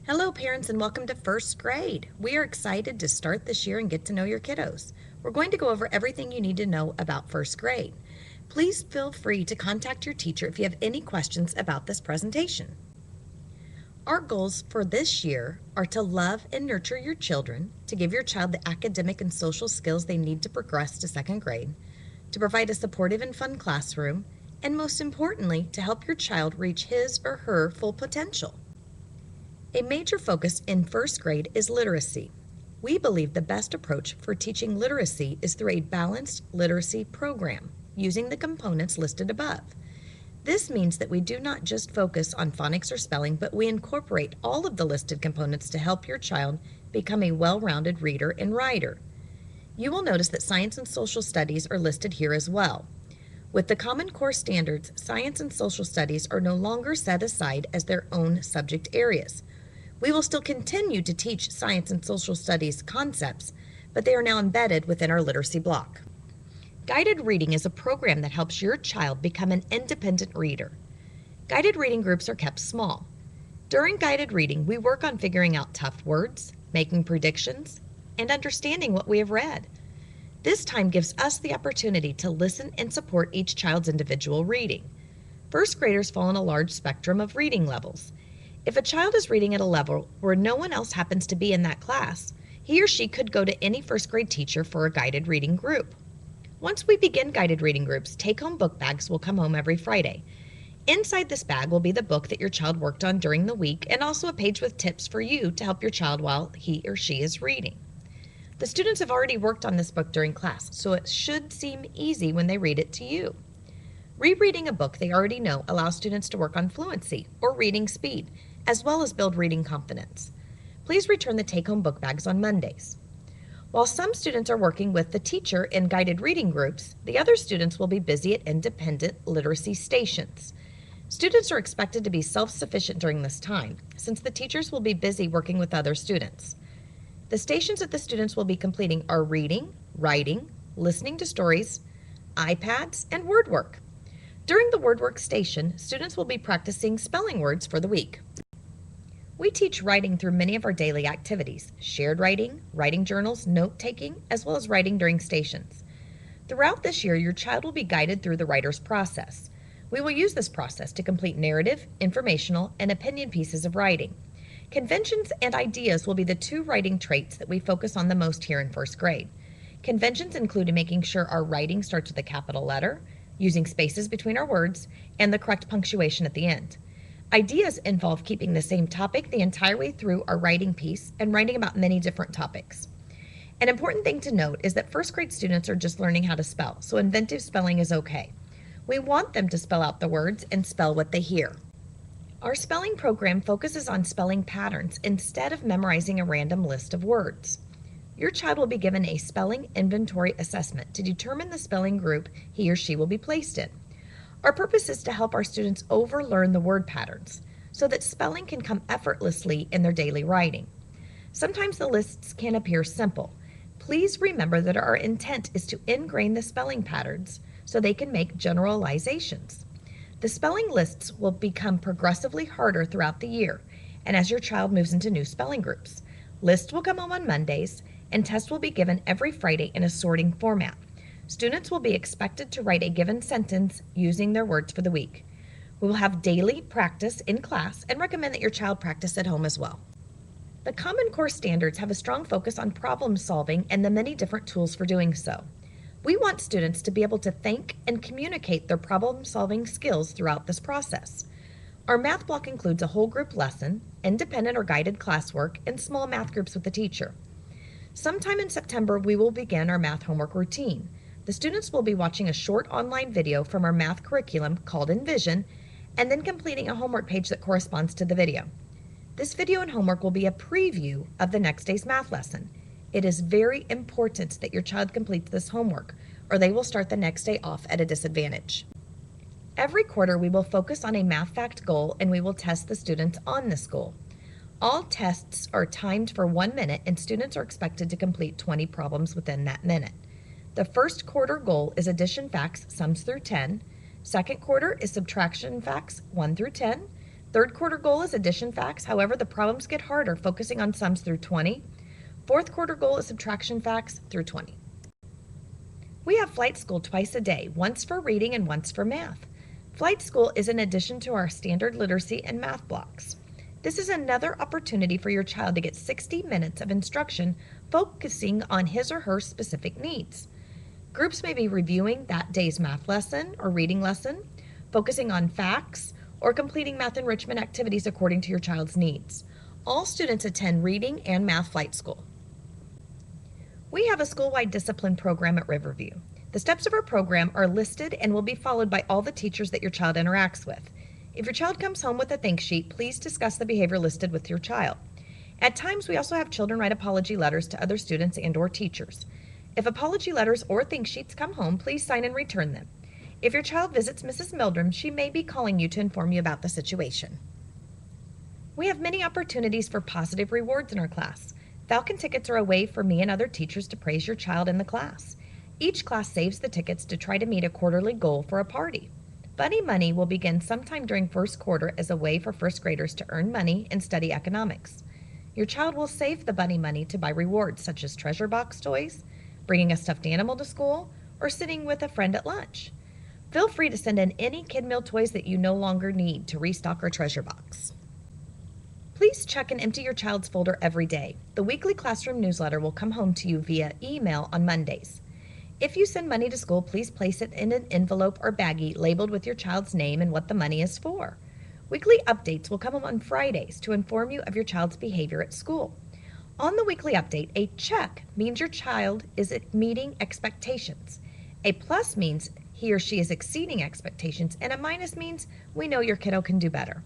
Hello, parents, and welcome to first grade. We are excited to start this year and get to know your kiddos. We're going to go over everything you need to know about first grade. Please feel free to contact your teacher if you have any questions about this presentation. Our goals for this year are to love and nurture your children, to give your child the academic and social skills they need to progress to second grade, to provide a supportive and fun classroom, and most importantly, to help your child reach his or her full potential. A major focus in first grade is literacy. We believe the best approach for teaching literacy is through a balanced literacy program using the components listed above. This means that we do not just focus on phonics or spelling, but we incorporate all of the listed components to help your child become a well-rounded reader and writer. You will notice that science and social studies are listed here as well. With the Common Core standards, science and social studies are no longer set aside as their own subject areas. We will still continue to teach science and social studies concepts, but they are now embedded within our literacy block. Guided reading is a program that helps your child become an independent reader. Guided reading groups are kept small. During guided reading, we work on figuring out tough words, making predictions, and understanding what we have read. This time gives us the opportunity to listen and support each child's individual reading. First graders fall in a large spectrum of reading levels. If a child is reading at a level where no one else happens to be in that class, he or she could go to any first grade teacher for a guided reading group. Once we begin guided reading groups, take-home book bags will come home every Friday. Inside this bag will be the book that your child worked on during the week and also a page with tips for you to help your child while he or she is reading. The students have already worked on this book during class, so it should seem easy when they read it to you. Rereading a book they already know allows students to work on fluency or reading speed, as well as build reading confidence. Please return the take-home book bags on Mondays. While some students are working with the teacher in guided reading groups, the other students will be busy at independent literacy stations. Students are expected to be self-sufficient during this time, since the teachers will be busy working with other students. The stations that the students will be completing are reading, writing, listening to stories, iPads, and word work. During the word work station, students will be practicing spelling words for the week. We teach writing through many of our daily activities: shared writing, writing journals, note-taking, as well as writing during stations. Throughout this year, your child will be guided through the writer's process. We will use this process to complete narrative, informational, and opinion pieces of writing. Conventions and ideas will be the two writing traits that we focus on the most here in first grade. Conventions include making sure our writing starts with a capital letter, using spaces between our words, and the correct punctuation at the end. Ideas involve keeping the same topic the entire way through our writing piece and writing about many different topics. An important thing to note is that first grade students are just learning how to spell, so inventive spelling is okay. We want them to spell out the words and spell what they hear. Our spelling program focuses on spelling patterns instead of memorizing a random list of words. Your child will be given a spelling inventory assessment to determine the spelling group he or she will be placed in. Our purpose is to help our students overlearn the word patterns so that spelling can come effortlessly in their daily writing. Sometimes the lists can appear simple. Please remember that our intent is to ingrain the spelling patterns so they can make generalizations. The spelling lists will become progressively harder throughout the year, and as your child moves into new spelling groups. Lists will come home on Mondays, and tests will be given every Friday in a sorting format. Students will be expected to write a given sentence using their words for the week. We will have daily practice in class and recommend that your child practice at home as well. The Common Core standards have a strong focus on problem solving and the many different tools for doing so. We want students to be able to think and communicate their problem solving skills throughout this process. Our math block includes a whole group lesson, independent or guided classwork, and small math groups with the teacher. Sometime in September, we will begin our math homework routine. The students will be watching a short online video from our math curriculum called Envision, and then completing a homework page that corresponds to the video. This video and homework will be a preview of the next day's math lesson. It is very important that your child completes this homework, or they will start the next day off at a disadvantage. Every quarter, we will focus on a math fact goal, and we will test the students on this goal. All tests are timed for 1 minute, and students are expected to complete 20 problems within that minute. The first quarter goal is addition facts, sums through 10. Second quarter is subtraction facts, 1 through 10. Third quarter goal is addition facts. However, the problems get harder, focusing on sums through 20. Fourth quarter goal is subtraction facts through 20. We have Flight School twice a day, once for reading and once for math. Flight School is in addition to our standard literacy and math blocks. This is another opportunity for your child to get 60 minutes of instruction focusing on his or her specific needs. Groups may be reviewing that day's math lesson or reading lesson, focusing on facts, or completing math enrichment activities according to your child's needs. All students attend reading and math flight school. We have a school-wide discipline program at Riverview. The steps of our program are listed and will be followed by all the teachers that your child interacts with. If your child comes home with a think sheet, please discuss the behavior listed with your child. At times, we also have children write apology letters to other students and/or teachers. If apology letters or think sheets come home, please sign and return them. If your child visits Mrs. Meldrum, she may be calling you to inform you about the situation. We have many opportunities for positive rewards in our class. Falcon tickets are a way for me and other teachers to praise your child in the class. Each class saves the tickets to try to meet a quarterly goal for a party. Bunny Money will begin sometime during first quarter as a way for first graders to earn money and study economics. Your child will save the Bunny Money to buy rewards such as treasure box toys, bringing a stuffed animal to school, or sitting with a friend at lunch. Feel free to send in any kid meal toys that you no longer need to restock our treasure box. Please check and empty your child's folder every day. The weekly classroom newsletter will come home to you via email on Mondays. If you send money to school, please place it in an envelope or baggie labeled with your child's name and what the money is for. Weekly updates will come on Fridays to inform you of your child's behavior at school. On the weekly update, a check means your child is meeting expectations. A plus means he or she is exceeding expectations, and a minus means we know your kiddo can do better.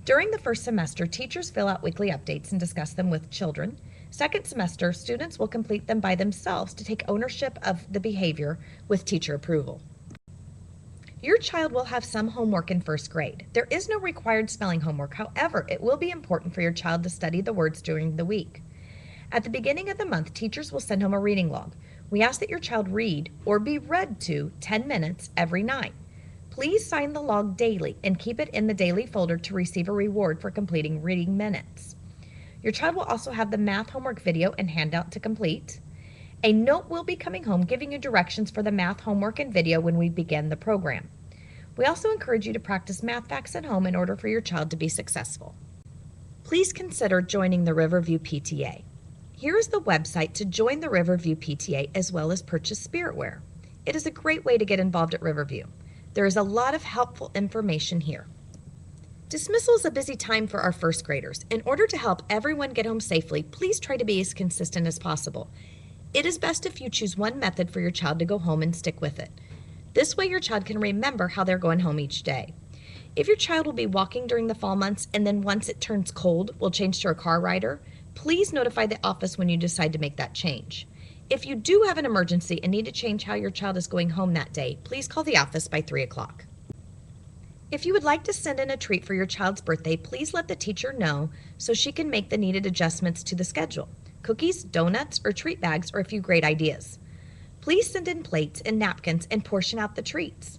During the first semester, teachers fill out weekly updates and discuss them with children. Second semester, students will complete them by themselves to take ownership of the behavior with teacher approval. Your child will have some homework in first grade. There is no required spelling homework. However, it will be important for your child to study the words during the week. At the beginning of the month, teachers will send home a reading log. We ask that your child read or be read to 10 minutes every night. Please sign the log daily and keep it in the daily folder to receive a reward for completing reading minutes. Your child will also have the math homework video and handout to complete. A note will be coming home giving you directions for the math homework and video when we begin the program. We also encourage you to practice math facts at home in order for your child to be successful. Please consider joining the Riverview PTA. Here is the website to join the Riverview PTA as well as purchase spiritware. It is a great way to get involved at Riverview. There is a lot of helpful information here. Dismissal is a busy time for our first graders. In order to help everyone get home safely, please try to be as consistent as possible. It is best if you choose one method for your child to go home and stick with it. This way your child can remember how they're going home each day. If your child will be walking during the fall months and then once it turns cold will change to a car rider, please notify the office when you decide to make that change. If you do have an emergency and need to change how your child is going home that day, please call the office by 3 o'clock. If you would like to send in a treat for your child's birthday, please let the teacher know so she can make the needed adjustments to the schedule. Cookies, donuts, or treat bags are a few great ideas. Please send in plates and napkins and portion out the treats.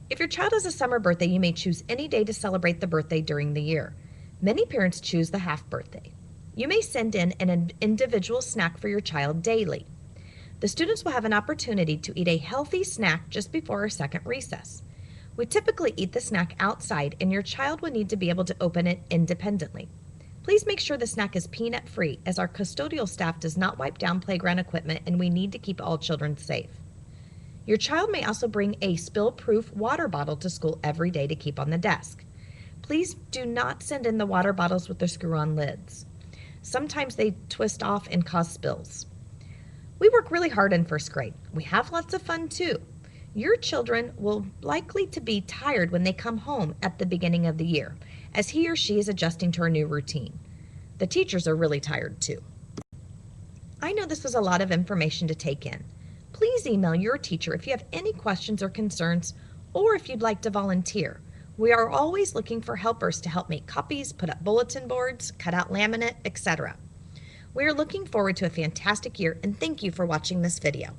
If your child has a summer birthday, you may choose any day to celebrate the birthday during the year. Many parents choose the half birthday. You may send in an individual snack for your child daily. The students will have an opportunity to eat a healthy snack just before our second recess. We typically eat the snack outside, and your child will need to be able to open it independently. Please make sure the snack is peanut-free, as our custodial staff does not wipe down playground equipment, and we need to keep all children safe. Your child may also bring a spill-proof water bottle to school every day to keep on the desk. Please do not send in the water bottles with the screw-on lids. Sometimes they twist off and cause spills. We work really hard in first grade. We have lots of fun too. Your children will likely to be tired when they come home at the beginning of the year, as he or she is adjusting to our new routine. The teachers are really tired too. I know this was a lot of information to take in. Please email your teacher if you have any questions or concerns, or if you'd like to volunteer. We are always looking for helpers to help make copies, put up bulletin boards, cut out laminate, etc. We are looking forward to a fantastic year, and thank you for watching this video.